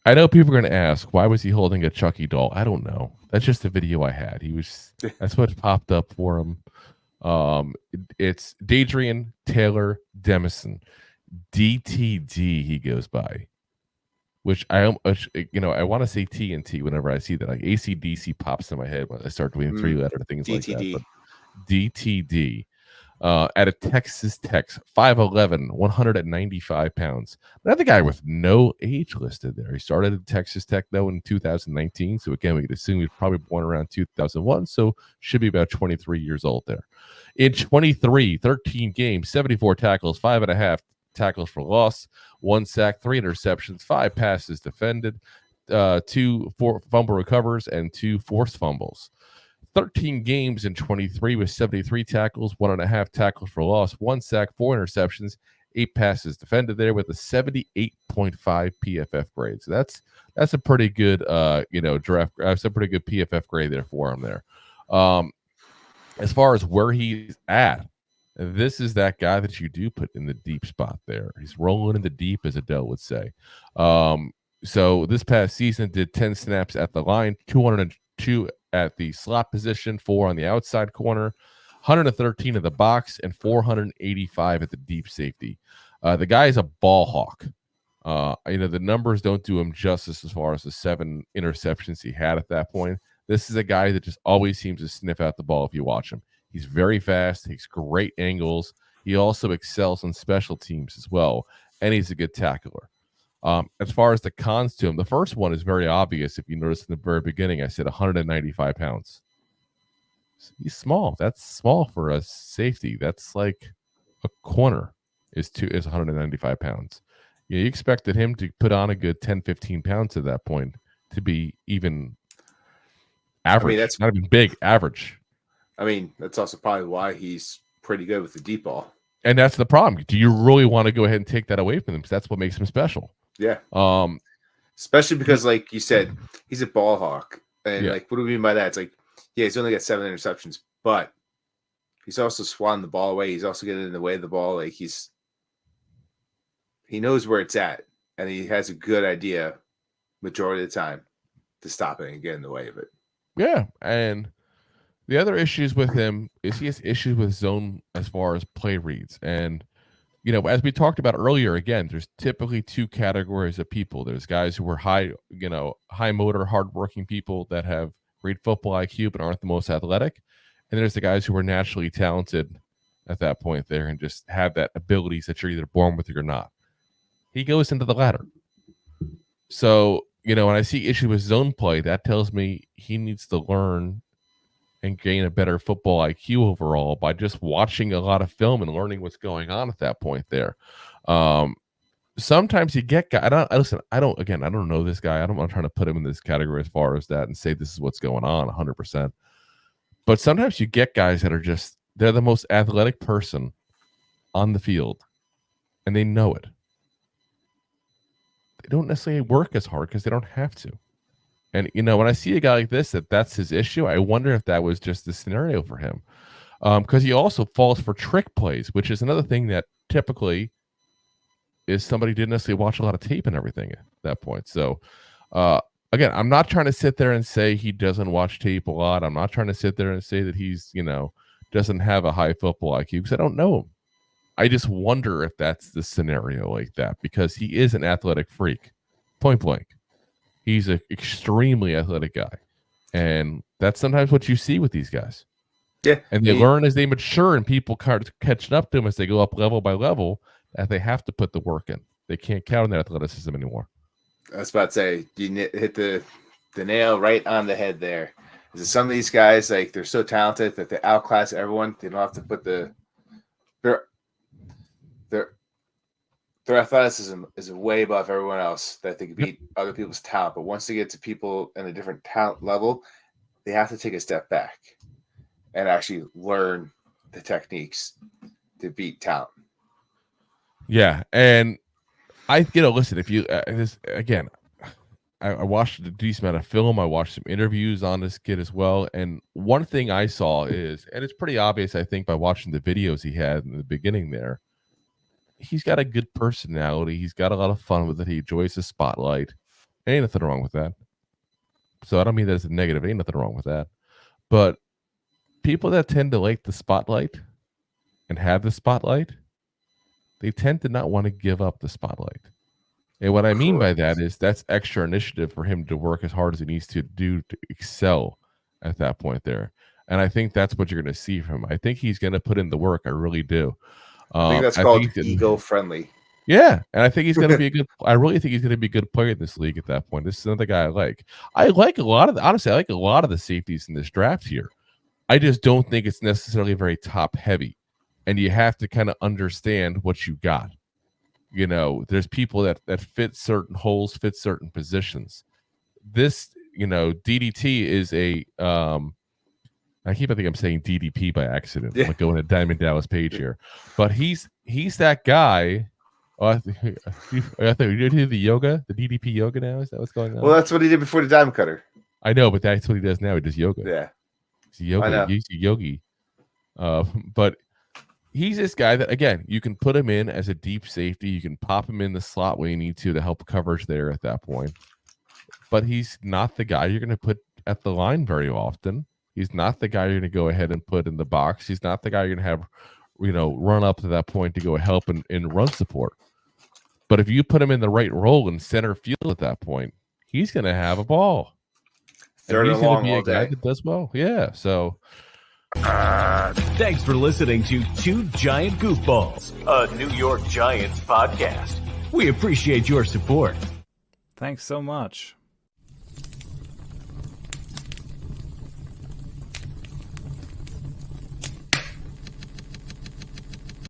I know people are going to ask, why was he holding a Chucky doll? I don't know. That's just a video I had. That's what popped up for him. It's Dadrion Taylor-Demerson, DTD. He goes by, which I want to say TNT whenever I see that. Like ACDC pops in my head when I start doing 3-letter things like that. DTD. But DTD. At a Texas Tech, 5'11", 195 pounds. Another guy with no age listed there. He started at Texas Tech, though, in 2019. So, again, we could assume he was probably born around 2001. So, should be about 23 years old there. In 13 games, 74 tackles, 5.5 tackles for loss, 1 sack, 3 interceptions, 5 passes defended, 2 fumble recovers, and 2 forced fumbles. 13 games in 23 with 73 tackles, 1.5 tackles for loss, 1 sack, 4 interceptions, 8 passes defended there with a 78.5 PFF grade. So that's a pretty good draft. That's a pretty good PFF grade there for him there. As far as where he's at, this is that guy that you do put in the deep spot there. He's rolling in the deep, as Adele would say. So this past season did 10 snaps at the line, 202 at the slot position, 4 on the outside corner, 113 in the box, and 485 at the deep safety. The guy is a ball hawk. The numbers don't do him justice as far as the 7 interceptions he had at that point. This is a guy that just always seems to sniff out the ball if you watch him. He's very fast, takes great angles. He also excels on special teams as well, and he's a good tackler. As far as the cons to him, the first one is very obvious. If you notice in the very beginning, I said 195 pounds. He's small. That's small for a safety. That's like a corner is 195 pounds. You expected him to put on a good 10, 15 pounds at that point to be even average. That's not even big, average. I mean, that's also probably why he's pretty good with the deep ball. And that's the problem. Do you really want to go ahead and take that away from him? Because that's what makes him special. Yeah. Especially because, like you said, he's a ball hawk. And, like, what do we mean by that? It's like, yeah, he's only got 7 interceptions, but he's also swatting the ball away. He's also getting in the way of the ball. Like, he knows where it's at, and he has a good idea majority of the time to stop it and get in the way of it. Yeah, and the other issues with him is he has issues with zone as far as play reads. And, as we talked about earlier, again, there's typically 2 categories of people. There's guys who are high motor, hardworking people that have great football IQ but aren't the most athletic. And there's the guys who are naturally talented at that point there and just have that abilities that you're either born with or you're not. He goes into the latter. So, when I see issue with zone play, that tells me he needs to learn and gain a better football IQ overall by just watching a lot of film and learning what's going on at that point there. Sometimes you get guys. I don't know this guy. I'm not trying to put him in this category as far as that and say this is what's going on 100%. But sometimes you get guys that are they're the most athletic person on the field and they know it. They don't necessarily work as hard because they don't have to. And, when I see a guy like this, that's his issue, I wonder if that was just the scenario for him. Because he also falls for trick plays, which is another thing that typically is somebody didn't necessarily watch a lot of tape and everything at that point. So, again, I'm not trying to sit there and say he doesn't watch tape a lot. I'm not trying to sit there and say that he's, doesn't have a high football IQ because I don't know him. I just wonder if that's the scenario like that because he is an athletic freak, point blank. He's an extremely athletic guy. And that's sometimes what you see with these guys. Yeah. And they learn as they mature and people catching up to them as they go up level by level that they have to put the work in. They can't count on their athleticism anymore. I was about to say, you hit the nail right on the head there. Is some of these guys, like, they're so talented that they outclass everyone. They don't have to put their athleticism is way above everyone else that they can beat other people's talent. But once they get to people in a different talent level, they have to take a step back and actually learn the techniques to beat talent. Yeah. And listen, if you, again, I watched a decent amount of film. I watched some interviews on this kid as well. And one thing I saw is, and it's pretty obvious, I think, by watching the videos he had in the beginning there, he's got a good personality. He's got a lot of fun with it. He enjoys the spotlight. Ain't nothing wrong with that. So I don't mean that as a negative. Ain't nothing wrong with that. But people that tend to like the spotlight and have the spotlight, they tend to not want to give up the spotlight. And what I mean by that is that's extra initiative for him to work as hard as he needs to do to excel at that point there. And I think that's what you're going to see from him. I think he's going to put in the work. I really do. I think that's called ego friendly. Yeah, and I think he's going to be a good. I really think he's going to be a good player in this league at that point. This is another guy I like. I like a lot of honestly. I like a lot of the safeties in this draft here. I just don't think it's necessarily very top heavy, and you have to kind of understand what you got. You know, there's people that fit certain holes, fit certain positions. This, DDT is a. I think I'm saying DDP by accident. Yeah. I'm like going to Diamond Dallas Page here, but he's that guy. Oh, I think you did the yoga, the DDP yoga now. Is that what's going on? Well, that's what he did before the Diamond Cutter. I know, but that's what he does now. He does yoga. Yeah, he's a yoga. He's a yogi. But he's this guy that, again, you can put him in as a deep safety. You can pop him in the slot where you need to help coverage there at that point. But he's not the guy you're going to put at the line very often. He's not the guy you're going to go ahead and put in the box. He's not the guy you're going to have, run up to that point to go help in run support. But if you put him in the right role in center field at that point, he's going to have a ball. Third and long all day. That does well. Yeah. So. Thanks for listening to Two Giant Goofballs, a New York Giants podcast. We appreciate your support. Thanks so much.